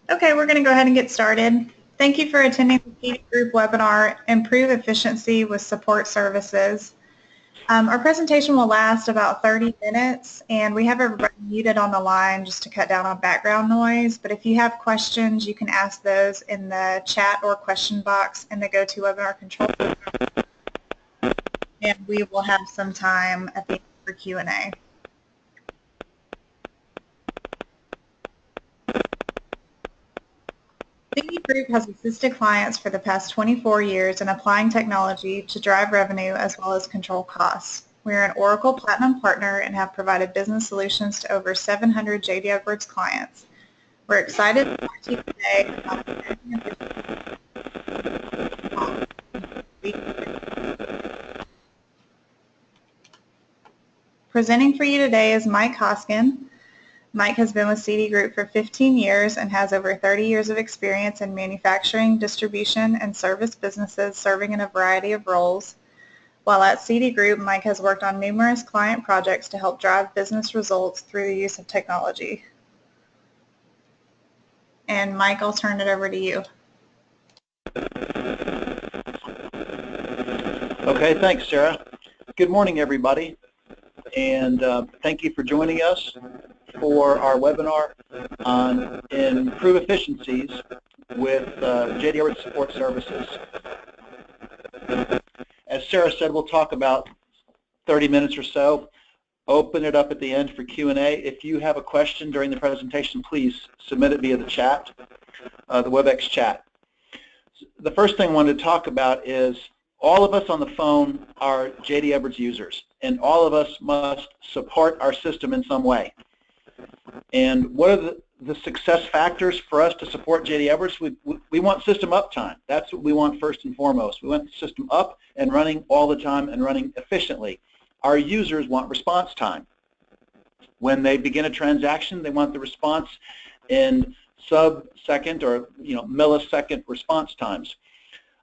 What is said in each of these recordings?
Okay, we're going to go ahead and get started. Thank you for attending the PD Group webinar, Improve Efficiency with Support Services. Our presentation will last about 30 minutes, and we have everybody muted on the line just to cut down on background noise. But if you have questions, you can ask those in the chat or question box in the GoToWebinar control room, and we will have some time at the end for Q&A. CD Group has assisted clients for the past 24 years in applying technology to drive revenue as well as control costs. We are an Oracle Platinum partner and have provided business solutions to over 700 J.D. Edwards clients. We're excited to talk to you today about Presenting for you today is Mike Hoskin. Mike has been with CD Group for 15 years and has over 30 years of experience in manufacturing, distribution, and service businesses, serving in a variety of roles. While at CD Group, Mike has worked on numerous client projects to help drive business results through the use of technology. And Mike, I'll turn it over to you. Okay, thanks, Sarah. Good morning, everybody, and thank you for joining us for our webinar on Improve Efficiencies with J.D. Edwards Support Services. As Sarah said, we'll talk about 30 minutes or so. Open it up at the end for Q&A. If you have a question during the presentation, please submit it via the chat, the WebEx chat. The first thing I wanted to talk about is all of us on the phone are J.D. Edwards users, and all of us must support our system in some way. And what are the success factors for us to support J.D. Edwards? We want system uptime. That's what we want first and foremost. We want the system up and running all the time and running efficiently. Our users want response time. When they begin a transaction, they want the response in sub-second or millisecond response times.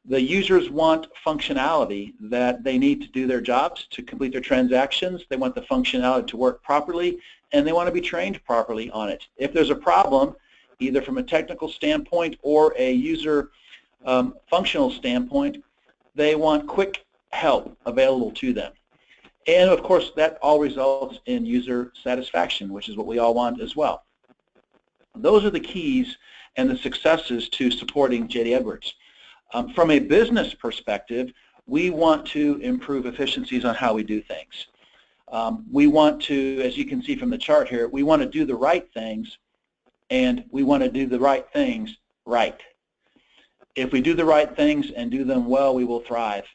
The users want functionality that they need to do their jobs, to complete their transactions. They want the functionality to work properly, and they want to be trained properly on it. If there's a problem, either from a technical standpoint or a user functional standpoint, they want quick help available to them. And of course, that all results in user satisfaction, which is what we all want as well. Those are the keys and the successes to supporting J.D. Edwards. From a business perspective, we want to improve efficiencies on how we do things. We want to, as you can see from the chart here, we want to do the right things, and we want to do the right things right. If we do the right things and do them well, we will thrive.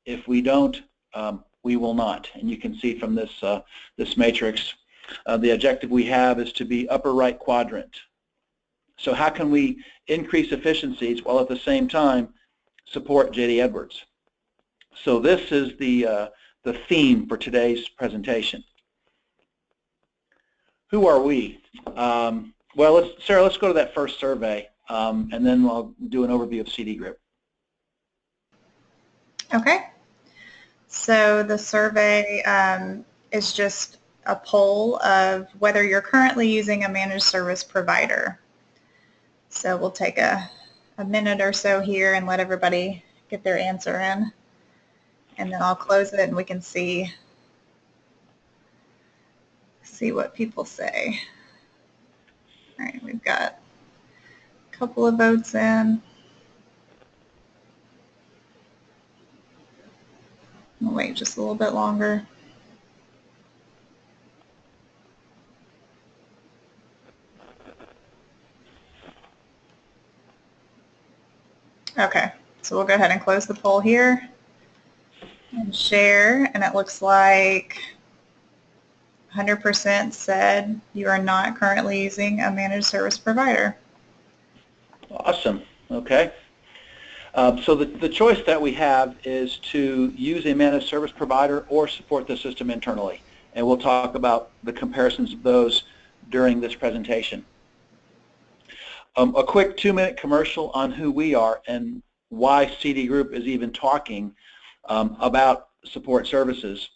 If we don't, we will not. And you can see from this, this matrix, the objective we have is to be upper right quadrant. So how can we increase efficiencies while at the same time support J.D. Edwards? So this is the theme for today's presentation. Who are we? Well, Sarah, let's go to that first survey, and then I'll do an overview of CD Group. Okay. So the survey is just a poll of whether you're currently using a managed service provider. So we'll take a minute or so here and let everybody get their answer in. And then I'll close it and we can see what people say. All right, we've got a couple of votes in. We'll wait just a little bit longer. Okay, so we'll go ahead and close the poll here and share, and it looks like 100% said you are not currently using a managed service provider. Awesome. Okay. So the choice that we have is to use a managed service provider or support the system internally, and we'll talk about the comparisons of those during this presentation. A quick 2-minute commercial on who we are and why CD Group is even talking about support services.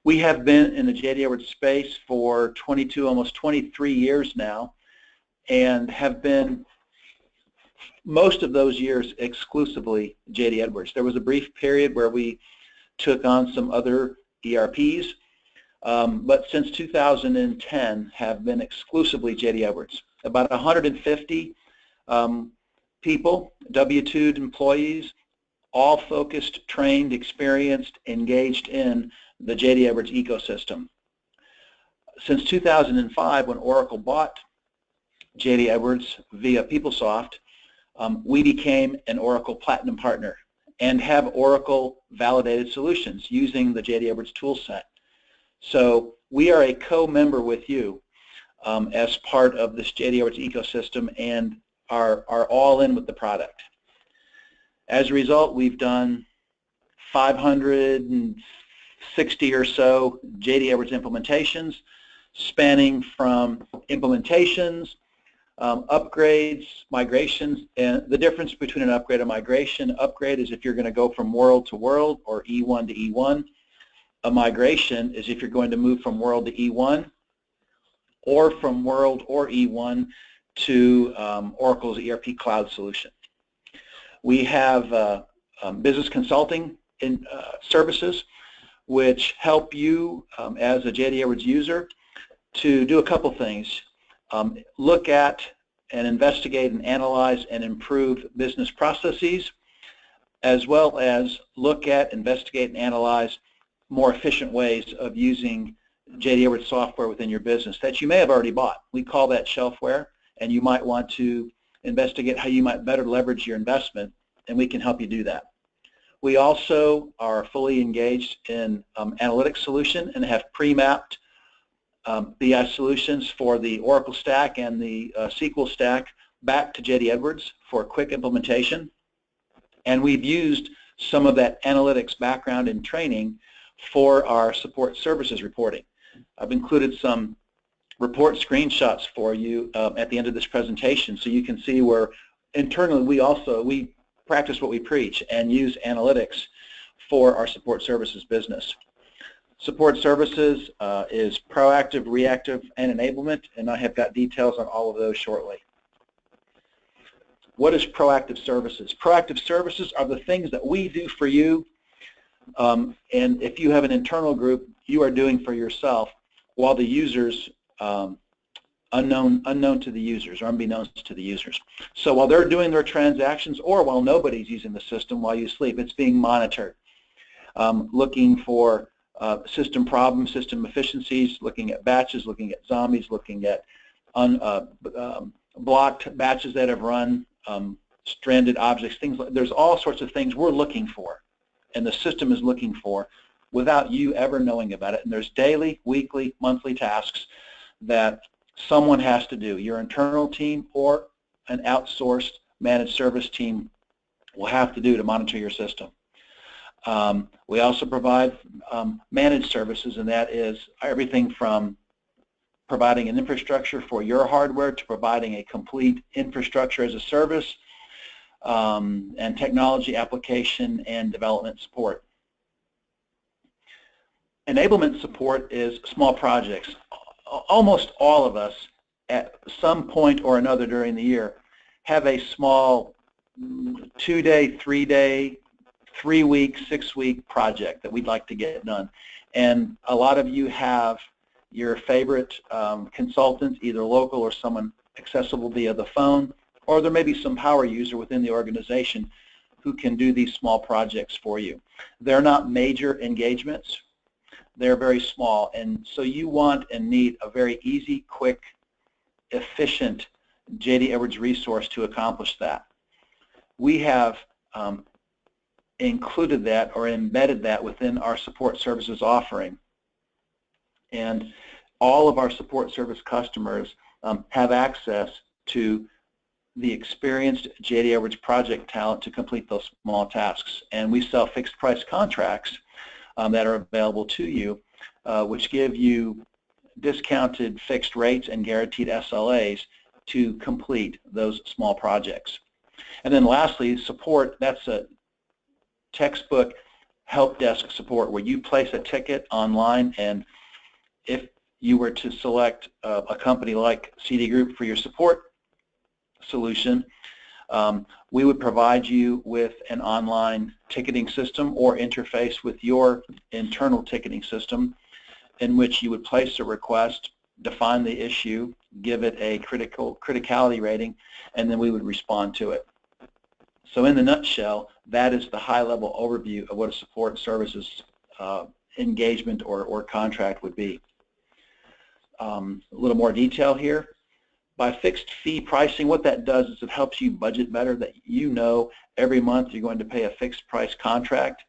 We have been in the J.D. Edwards space for 22, almost 23 years now, and have been most of those years exclusively J.D. Edwards. There was a brief period where we took on some other ERPs, but since 2010 have been exclusively J.D. Edwards. About 150 people, W-2 employees, all focused, trained, experienced, engaged in the J.D. Edwards ecosystem. Since 2005, when Oracle bought J.D. Edwards via PeopleSoft, we became an Oracle Platinum Partner and have Oracle validated solutions using the J.D. Edwards toolset. So we are a co-member with you as part of this J.D. Edwards ecosystem and are all in with the product. As a result, we've done 560 or so J.D. Edwards implementations, spanning from implementations, upgrades, migrations. And the difference between an upgrade and migration: upgrade is if you're going to go from world to world or E1 to E1. A migration is if you're going to move from world to E1 or from world or E1 to Oracle's ERP cloud solution. We have business consulting services which help you as a J.D. Edwards user to do a couple things. Look at and investigate and analyze and improve business processes, as well as look at, investigate, and analyze more efficient ways of using J.D. Edwards software within your business that you may have already bought. We call that shelfware, and you might want to investigate how you might better leverage your investment, and we can help you do that. We also are fully engaged in analytics solution and have pre-mapped BI solutions for the Oracle stack and the SQL stack back to J.D. Edwards for quick implementation. And we've used some of that analytics background and training for our support services reporting. I've included some report screenshots for you at the end of this presentation, so you can see where internally we practice what we preach and use analytics for our support services business. Support services is proactive, reactive, and enablement, and I have got details on all of those shortly. What is proactive services? Proactive services are the things that we do for you, and if you have an internal group, you are doing for yourself, while the users, unknown to the users, or unbeknownst to the users. So while they're doing their transactions, or while nobody's using the system while you sleep, it's being monitored, looking for system problems, system efficiencies, looking at batches, looking at zombies, looking at blocked batches that have run, stranded objects, things like, there's all sorts of things we're looking for, and the system is looking for without you ever knowing about it. And there's daily, weekly, monthly tasks that someone has to do. Your internal team or an outsourced managed service team will have to do to monitor your system. We also provide managed services, and that is everything from providing an infrastructure for your hardware to providing a complete infrastructure as a service, and technology application and development support. Enablement support is small projects. Almost all of us at some point or another during the year have a small 2-day, 3-day, 3-week, 6-week project that we'd like to get done. And a lot of you have your favorite consultant, either local or someone accessible via the phone, or there may be some power user within the organization who can do these small projects for you. They're not major engagements. They're very small, and so you want and need a very easy, quick, efficient J.D. Edwards resource to accomplish that. We have included that or embedded that within our support services offering, and all of our support service customers have access to the experienced J.D. Edwards project talent to complete those small tasks. And we sell fixed price contracts that are available to you, which give you discounted fixed rates and guaranteed SLAs to complete those small projects. And then lastly, support, that's a textbook help desk support where you place a ticket online, and if you were to select a company like CD Group for your support solution, We would provide you with an online ticketing system or interface with your internal ticketing system in which you would place a request, define the issue, give it a criticality rating, and then we would respond to it. So in the nutshell, that is the high-level overview of what a support services engagement or contract would be. A little more detail here. By fixed fee pricing, what that does is it helps you budget better, that you know every month you're going to pay a fixed price contract,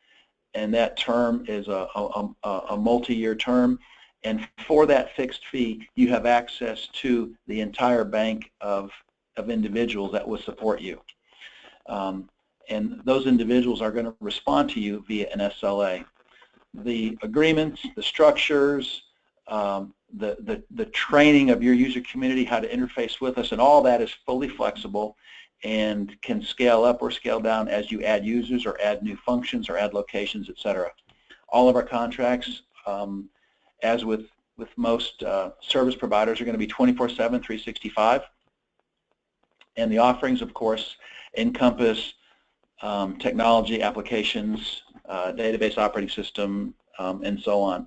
and that term is a multi-year term. And for that fixed fee, you have access to the entire bank of individuals that will support you. And those individuals are going to respond to you via an SLA. The agreements, the structures, the training of your user community, how to interface with us, and all that is fully flexible and can scale up or scale down as you add users or add new functions or add locations, etc. All of our contracts, as with most service providers, are going to be 24/7, 365. And the offerings, of course, encompass technology, applications, database operating system, and so on,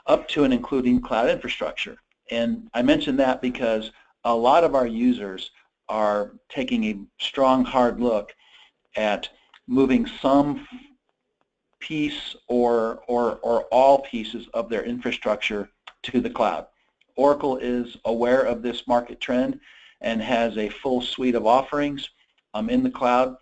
up to and including cloud infrastructure. And I mention that because a lot of our users are taking a strong, hard look at moving some piece or all pieces of their infrastructure to the cloud. Oracle is aware of this market trend and has a full suite of offerings in the cloud,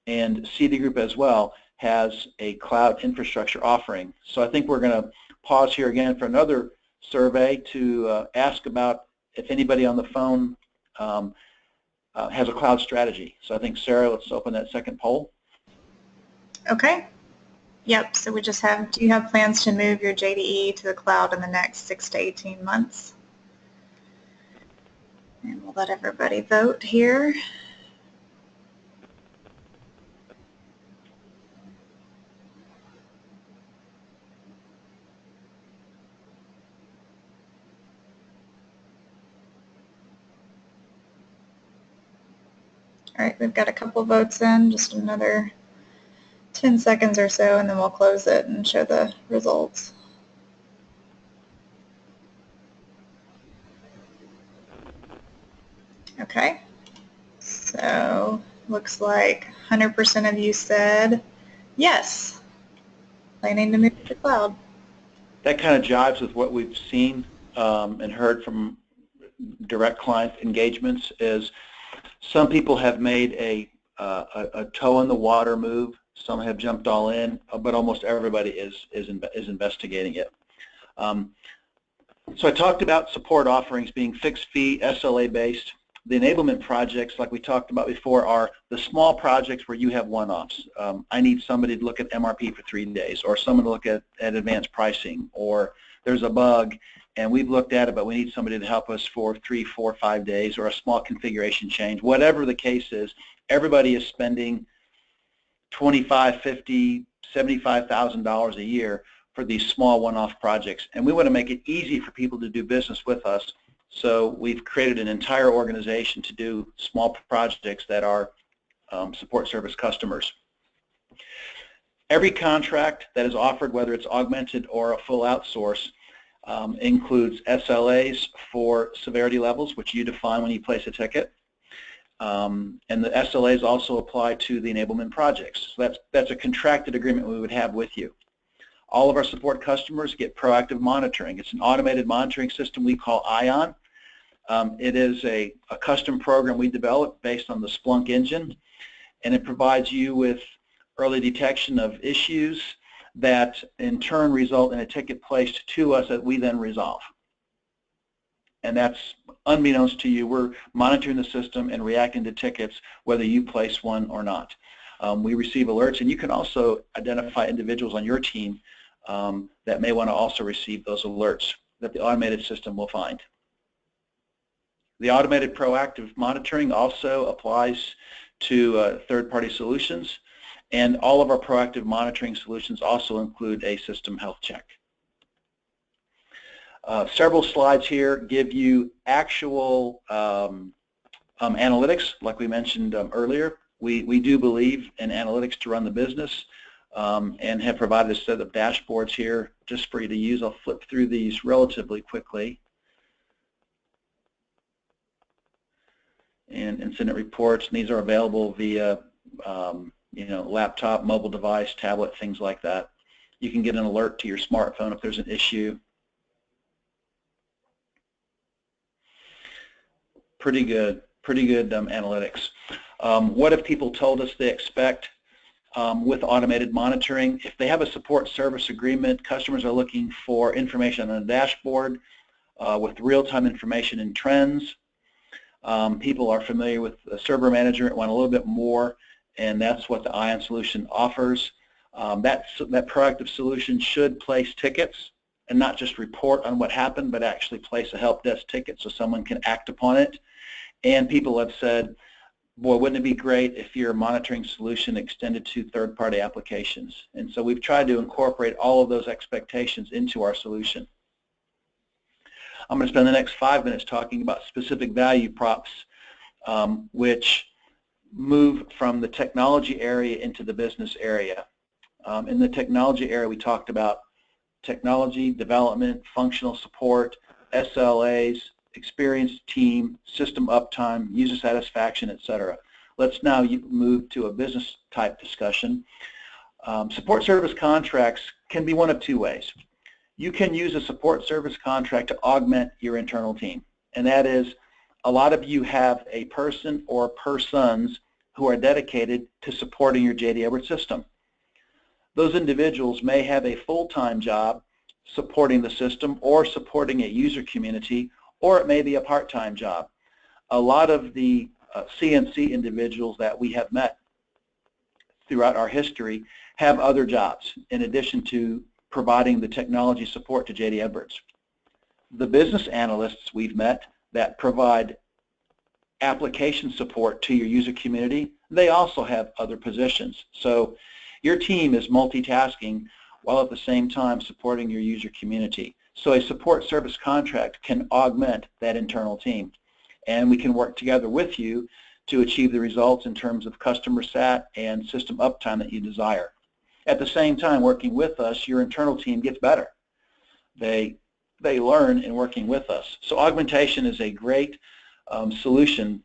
and CD Group as well has a cloud infrastructure offering. So I think we're going to pause here again for another survey to ask about if anybody on the phone has a cloud strategy. So I think, Sarah, let's open that second poll. Okay. Yep, so we just have, do you have plans to move your JDE to the cloud in the next 6 to 18 months? And we'll let everybody vote here. All right, we've got a couple votes in, just another 10 seconds or so, and then we'll close it and show the results. Okay, so looks like 100% of you said yes, planning to move to the cloud. That kind of jives with what we've seen and heard from direct client engagements. Is some people have made a toe in the water move, some have jumped all in, but almost everybody is investigating it. So I talked about support offerings being fixed fee, SLA based. The enablement projects, like we talked about before, are the small projects where you have one-offs. I need somebody to look at MRP for 3 days, or someone to look at advanced pricing, or there's a bug and we've looked at it, but we need somebody to help us for 3, 4, 5 days, or a small configuration change. Whatever the case is, everybody is spending $25,000, $50,000, $75,000 a year for these small one-off projects, and we want to make it easy for people to do business with us. So we've created an entire organization to do small projects that are support service customers. Every contract that is offered, whether it's augmented or a full outsource, includes SLAs for severity levels, which you define when you place a ticket. And the SLAs also apply to the enablement projects. So that's a contracted agreement we would have with you. All of our support customers get proactive monitoring. It's an automated monitoring system we call ION. It is a custom program we developed based on the Splunk engine, and it provides you with early detection of issues that in turn result in a ticket placed to us that we then resolve. And that's unbeknownst to you. We're monitoring the system and reacting to tickets whether you place one or not. We receive alerts, and you can also identify individuals on your team that may want to also receive those alerts that the automated system will find. The automated proactive monitoring also applies to third-party solutions, and all of our proactive monitoring solutions also include a system health check. Several slides here give you actual analytics, like we mentioned earlier. We do believe in analytics to run the business, and have provided a set of dashboards here just for you to use. I'll flip through these relatively quickly. And incident reports, and these are available via laptop, mobile device, tablet, things like that. You can get an alert to your smartphone if there's an issue. Pretty good analytics. What have people told us they expect with automated monitoring? If they have a support service agreement, customers are looking for information on a dashboard with real-time information and trends. People are familiar with the server management, want a little bit more, and that's what the ION solution offers. That proactive solution should place tickets and not just report on what happened, but actually place a help desk ticket so someone can act upon it. And people have said, boy, wouldn't it be great if your monitoring solution extended to third-party applications? And so we've tried to incorporate all of those expectations into our solution. I'm going to spend the next 5 minutes talking about specific value props, which move from the technology area into the business area. In the technology area, we talked about technology, development, functional support, SLAs, experienced team, system uptime, user satisfaction, etc. Let's now move to a business type discussion. Support service contracts can be one of two ways. You can use a support service contract to augment your internal team, and that is a lot of you have a person or persons who are dedicated to supporting your J.D. Edwards system. Those individuals may have a full-time job supporting the system or supporting a user community, or it may be a part-time job. A lot of the CNC individuals that we have met throughout our history have other jobs in addition to providing the technology support to J.D. Edwards. The business analysts we've met that provide application support to your user community, they also have other positions. So your team is multitasking while at the same time supporting your user community. So a support service contract can augment that internal team, and we can work together with you to achieve the results in terms of customer sat and system uptime that you desire. At the same time, working with us, your internal team gets better. They learn in working with us. So augmentation is a great solution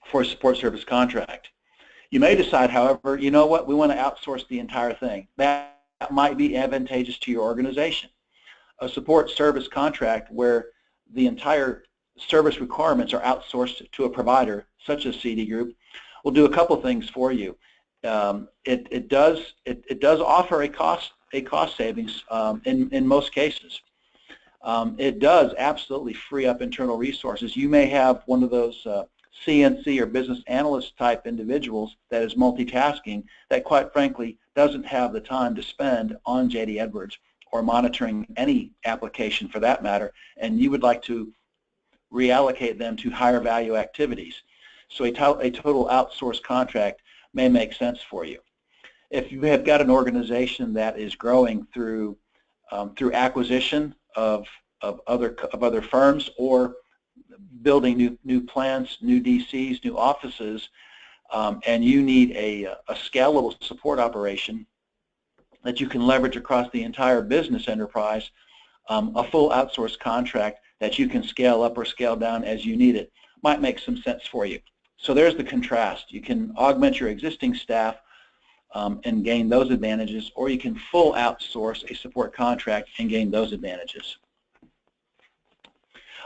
for a support service contract. You may decide, however, you know what, we want to outsource the entire thing. That might be advantageous to your organization. A support service contract where the entire service requirements are outsourced to a provider such as CD Group will do a couple things for you. It does offer a cost savings in most cases. It does absolutely free up internal resources. You may have one of those CNC or business analyst type individuals that is multitasking that quite frankly doesn't have the time to spend on J.D. Edwards or monitoring any application for that matter, and you would like to reallocate them to higher value activities. So a total outsource contract may make sense for you. If you have got an organization that is growing through acquisition of other firms or building new plants, new DCs, new offices, and you need a scalable support operation that you can leverage across the entire business enterprise, a full outsource contract that you can scale up or scale down as you need it might make some sense for you. So there's the contrast. You can augment your existing staff and gain those advantages, or you can full outsource a support contract and gain those advantages.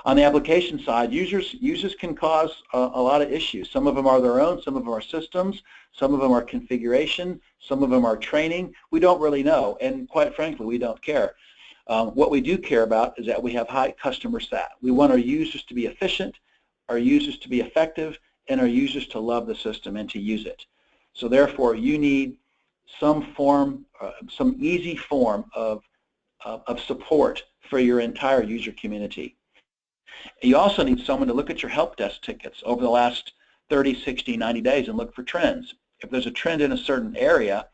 On the application side, users can cause a lot of issues. Some of them are their own, some of them are systems, some of them are configuration, some of them are training. We don't really know, and quite frankly, we don't care. What we do care about is that we have high customer sat. We want our users to be efficient, our users to be effective, and our users to love the system and to use it. So therefore, you need some form, some easy form of support for your entire user community. You also need someone to look at your help desk tickets over the last 30, 60, 90 days and look for trends. If there's a trend in a certain area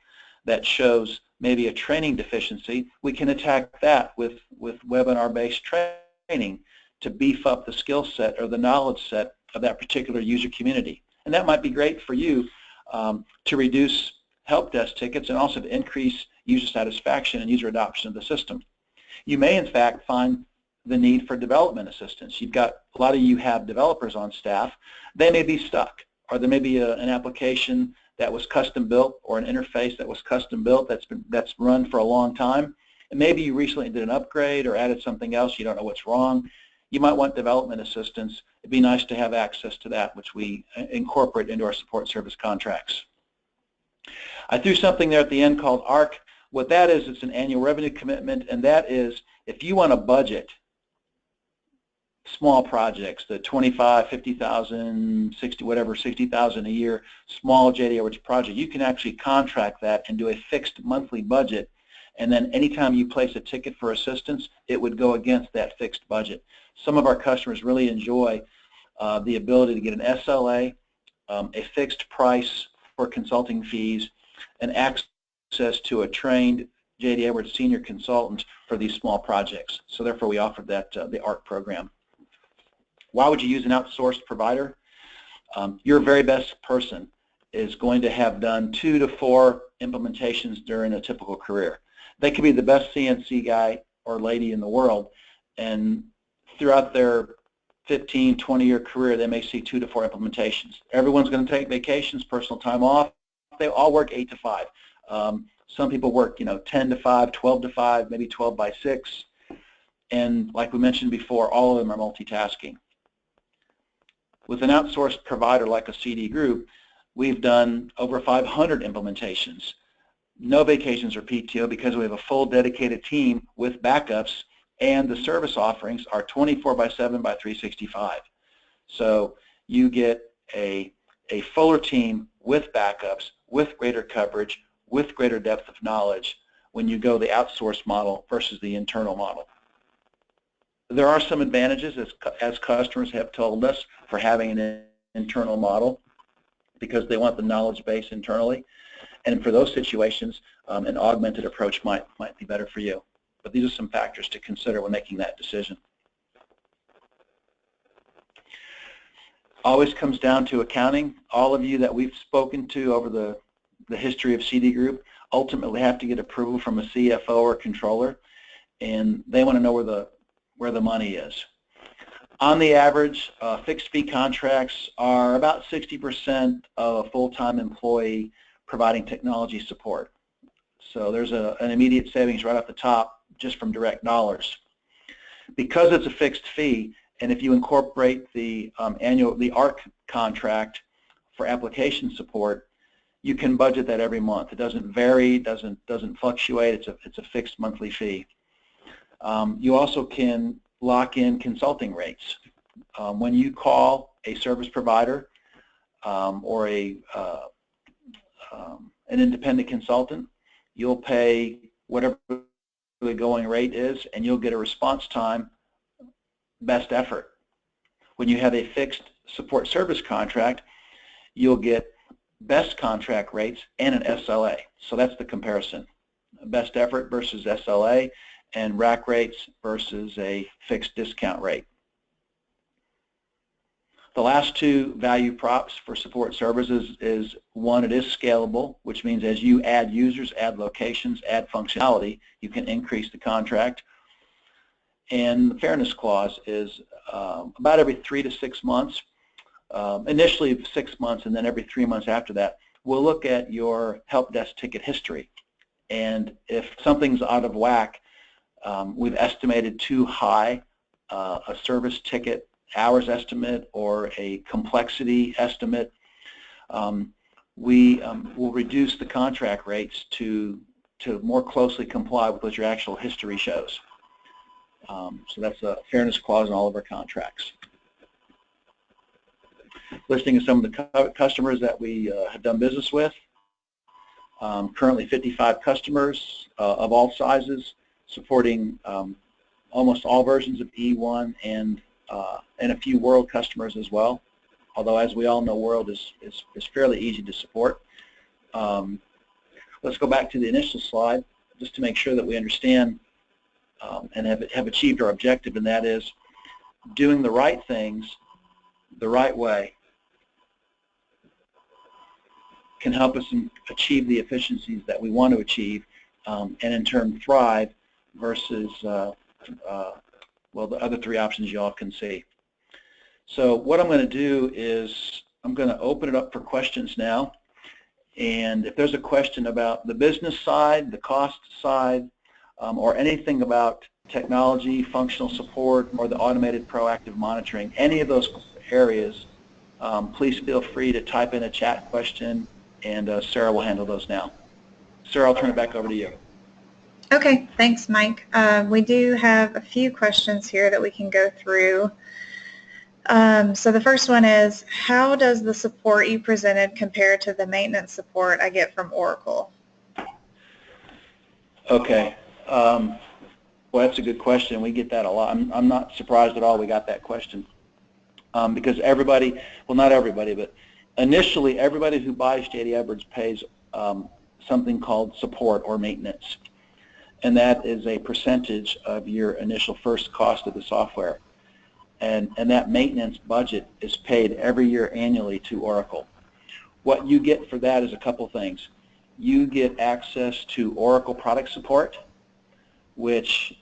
that shows maybe a training deficiency, we can attack that with webinar-based training to beef up the skill set or the knowledge set of that particular user community. And that might be great for you to reduce help desk tickets and also to increase user satisfaction and user adoption of the system. You may, in fact, find the need for development assistance. You've got, a lot of you have developers on staff. They may be stuck, or there may be an application that was custom built or an interface that was custom built that's run for a long time. And maybe you recently did an upgrade or added something else. You don't know what's wrong. You might want development assistance. It'd be nice to have access to that, which we incorporate into our support service contracts. I threw something there at the end called ARC. What that is, it's an annual revenue commitment, and that is if you want to budget small projects, the 25, 50,000, 60, whatever, 60,000 a year, small JD Edwards project, you can actually contract that and do a fixed monthly budget, and then anytime you place a ticket for assistance, it would go against that fixed budget. Some of our customers really enjoy the ability to get an SLA, a fixed price for consulting fees, and access to a trained JD Edwards senior consultant for these small projects. So therefore we offered that, the ARC program. Why would you use an outsourced provider? Your very best person is going to have done 2 to 4 implementations during a typical career. They could be the best CNC guy or lady in the world, and throughout their 15, 20-year career, they may see 2 to 4 implementations. Everyone's going to take vacations, personal time off. They all work 8 to 5. Some people work, 10 to 5, 12 to 5, maybe 12 by 6. And like we mentioned before, all of them are multitasking. With an outsourced provider like a CD Group, we've done over 500 implementations. No vacations or PTO because we have a full dedicated team with backups, and the service offerings are 24 by 7 by 365. So you get a fuller team with backups, with greater coverage, with greater depth of knowledge when you go the outsourced model versus the internal model. There are some advantages, as customers have told us, for having an internal model because they want the knowledge base internally. And for those situations, an augmented approach might be better for you. But these are some factors to consider when making that decision. Always comes down to accounting. All of you that we've spoken to over the history of CD Group ultimately have to get approval from a CFO or controller, and they want to know where the money is. On the average, fixed fee contracts are about 60% of a full-time employee providing technology support. So there's an immediate savings right off the top just from direct dollars. Because it's a fixed fee, and if you incorporate the ARC contract for application support, you can budget that every month. It doesn't vary, doesn't fluctuate. It's a fixed monthly fee. You also can lock in consulting rates. When you call a service provider or an independent consultant, you'll pay whatever the going rate is, and you'll get a response time best effort. When you have a fixed support service contract, you'll get best contract rates and an SLA. So that's the comparison. Best effort versus SLA, and rack rates versus a fixed discount rate. The last 2 value props for support services is, one, it is scalable, which means as you add users, add locations, add functionality, you can increase the contract. And the fairness clause is about every 3 to 6 months, initially 6 months, and then every 3 months after that, we'll look at your help desk ticket history. And if something's out of whack, we've estimated too high a service ticket hours estimate or a complexity estimate, we will reduce the contract rates to more closely comply with what your actual history shows. So that's a fairness clause in all of our contracts. Listing of some of the customers that we have done business with. Currently 55 customers of all sizes, supporting almost all versions of E1 and a few World customers as well. Although, as we all know, World is fairly easy to support. Let's go back to the initial slide just to make sure that we understand and have achieved our objective, and that is doing the right things the right way can help us achieve the efficiencies that we want to achieve, and in turn thrive versus, well, the other three options you all can see. So what I'm going to do is I'm going to open it up for questions now. And if there's a question about the business side, the cost side, or anything about technology, functional support, or the automated proactive monitoring, any of those areas, please feel free to type in a chat question, and Sarah will handle those now. Sarah, I'll turn it back over to you. Okay, thanks, Mike. We do have a few questions here that we can go through. So the first one is, how does the support you presented compare to the maintenance support I get from Oracle? Okay. Well, that's a good question. We get that a lot. I'm not surprised at all we got that question, because everybody, well, not everybody, but initially everybody who buys J.D. Edwards pays something called support or maintenance, and that is a percentage of your initial first cost of the software. And that maintenance budget is paid every year annually to Oracle. What you get for that is a couple things. You get access to Oracle product support, which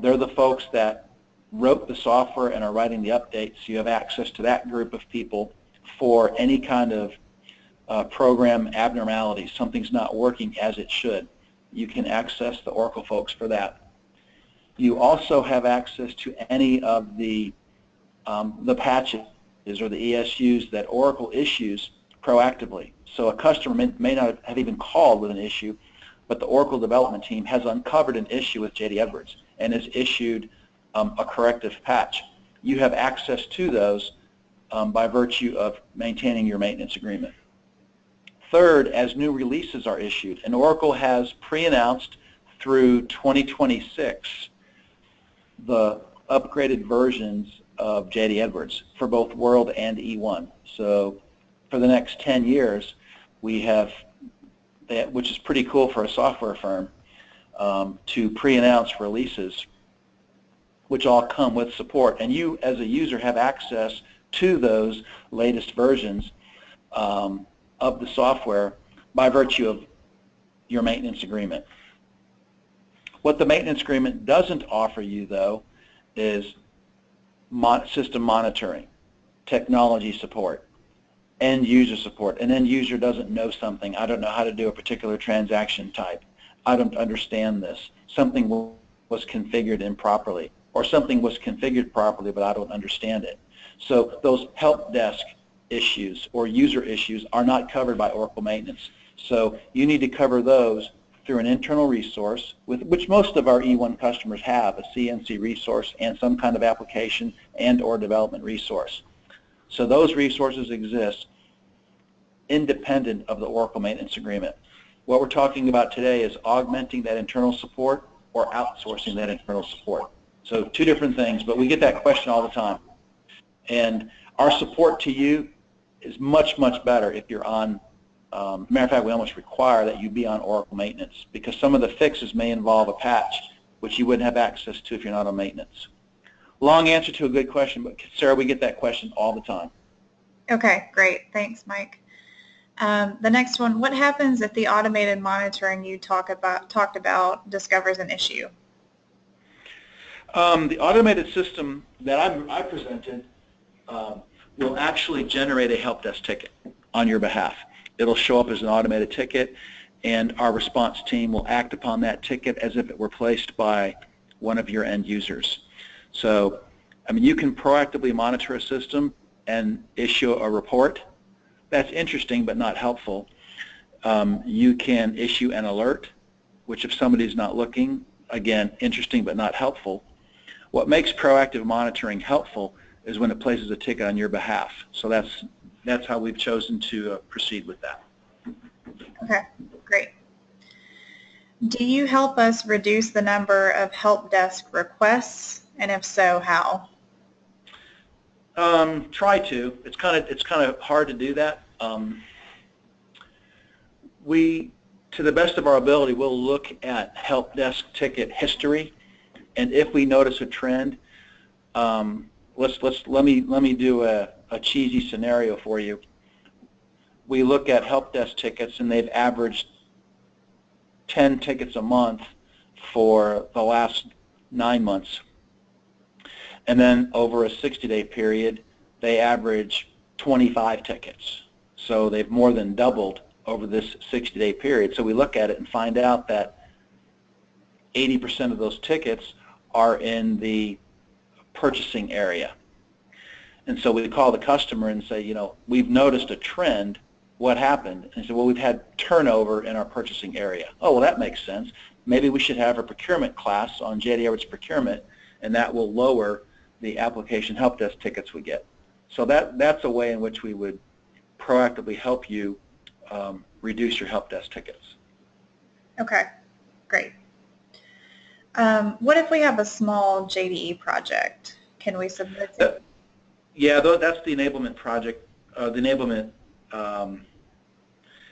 they're the folks that wrote the software and are writing the updates. You have access to that group of people for any kind of program abnormalities. Something's not working as it should. You can access the Oracle folks for that. You also have access to any of the patches or the ESUs that Oracle issues proactively. So a customer may not have even called with an issue, but the Oracle development team has uncovered an issue with J.D. Edwards and has issued a corrective patch. You have access to those by virtue of maintaining your maintenance agreement. Third, as new releases are issued, and Oracle has pre-announced through 2026 the upgraded versions of J.D. Edwards for both World and E1. So for the next 10 years, we have that, which is pretty cool for a software firm, to pre-announce releases, which all come with support. And you, as a user, have access to those latest versions of the software by virtue of your maintenance agreement. What the maintenance agreement doesn't offer you, though, is system monitoring, technology support, end user support. An end user doesn't know something. I don't know how to do a particular transaction type. I don't understand this. Something was configured improperly, or something was configured properly, but I don't understand it. So those help desk issues or user issues are not covered by Oracle maintenance. So you need to cover those through an internal resource, which most of our E1 customers have, a CNC resource and some kind of application and or development resource. So those resources exist independent of the Oracle maintenance agreement. What we're talking about today is augmenting that internal support or outsourcing that internal support. So two different things, but we get that question all the time. And our support to you is much, much better if you're on, matter of fact, we almost require that you be on Oracle maintenance, because some of the fixes may involve a patch, which you wouldn't have access to if you're not on maintenance. Long answer to a good question, but Sarah, we get that question all the time. Okay, great. Thanks, Mike. The next one, what happens if the automated monitoring you talked about discovers an issue? The automated system that I presented will actually generate a help desk ticket on your behalf. It'll show up as an automated ticket, and our response team will act upon that ticket as if it were placed by one of your end users. So, I mean, you can proactively monitor a system and issue a report. That's interesting but not helpful. You can issue an alert, which if somebody's not looking, again, interesting but not helpful. What makes proactive monitoring helpful is when it places a ticket on your behalf. So that's how we've chosen to proceed with that. Okay, great. Do you help us reduce the number of help desk requests, and if so, how? Try to. It's kind of hard to do that. We, to the best of our ability, will look at help desk ticket history, and if we notice a trend, let me do a cheesy scenario for you. we look at help desk tickets, and they've averaged 10 tickets a month for the last 9 months. And then over a 60-day period, they average 25 tickets. So they've more than doubled over this 60-day period. So we look at it and find out that 80% of those tickets are in the purchasing area. And so we call the customer and say, you know, we've noticed a trend. What happened? And he said, well, we've had turnover in our purchasing area. Oh, well, that makes sense. Maybe we should have a procurement class on J.D. Edwards procurement, and that will lower the application help desk tickets we get. So that's a way in which we would proactively help you reduce your help desk tickets. Okay, great. What if we have a small JDE project? Can we submit it? Yeah, that's the enablement project. The enablement,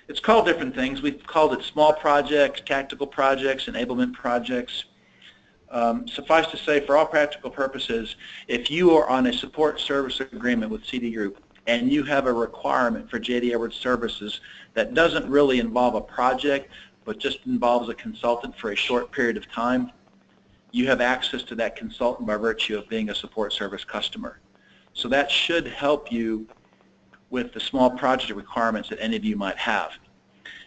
it's called different things. We've called it small projects, tactical projects, enablement projects. Suffice to say, for all practical purposes, if you are on a support service agreement with CD Group and you have a requirement for J.D. Edwards services that doesn't really involve a project but just involves a consultant for a short period of time, you have access to that consultant by virtue of being a support service customer. So that should help you with the small project requirements that any of you might have.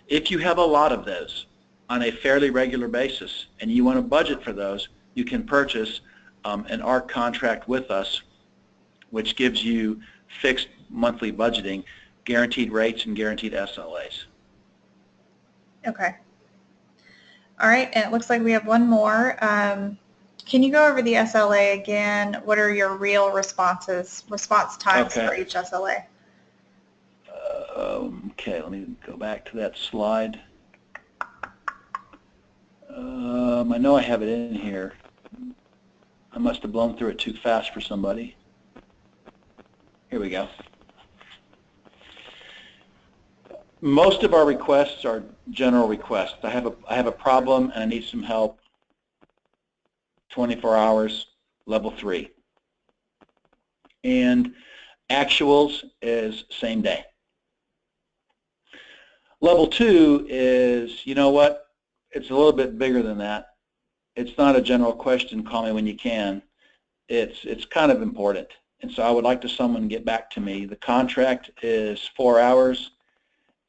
If you have a lot of those on a fairly regular basis and you want to budget for those, you can purchase an ARC contract with us, which gives you fixed monthly budgeting, guaranteed rates, and guaranteed SLAs. Okay. All right, and it looks like we have one more. Can you go over the SLA again? What are your real response times for each SLA? Okay, let me go back to that slide. I know I have it in here. I must have blown through it too fast for somebody. Here we go. Most of our requests are general requests. I have a problem and I need some help. 24 hours, level 3. And actuals is same day. Level 2 is, you know what, it's a little bit bigger than that. It's not a general question, call me when you can. It's kind of important. And so I would like someone to get back to me. The contract is 4 hours,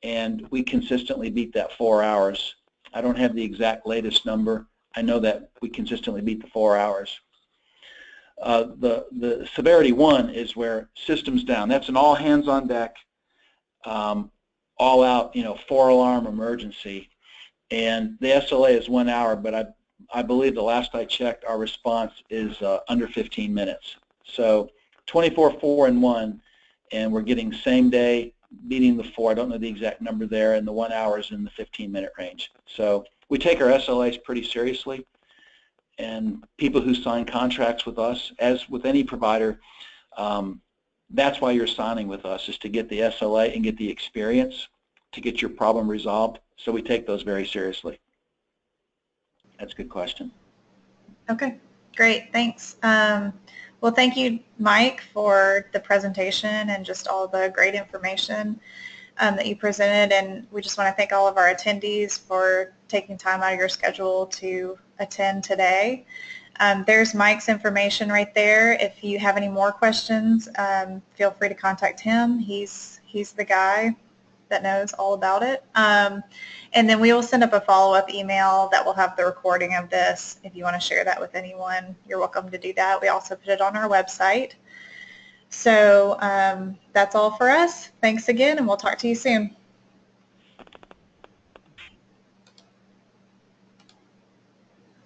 and we consistently beat that 4 hours. I don't have the exact latest number. I know that we consistently beat the 4 hours. The severity 1 is where systems down. That's an all hands on deck, all out, 4-alarm emergency. And the SLA is 1 hour, but I believe the last I checked, our response is under 15 minutes. So 24, 4, and 1, and we're getting same day, beating the 4. I don't know the exact number there, and the 1 hour is in the 15-minute range. So we take our SLAs pretty seriously, and people who sign contracts with us, as with any provider, that's why you're signing with us, is to get the SLA and get the experience to get your problem resolved. So we take those very seriously. That's a good question. Okay, great, thanks. Well, thank you, Mike, for the presentation and just all the great information that you presented, and we just want to thank all of our attendees for taking time out of your schedule to attend today. There's Mike's information right there. If you have any more questions, feel free to contact him. He's the guy that knows all about it. And then we will send up a follow-up email that will have the recording of this. If you want to share that with anyone, you're welcome to do that. We also put it on our website. So that's all for us. Thanks again, and we'll talk to you soon.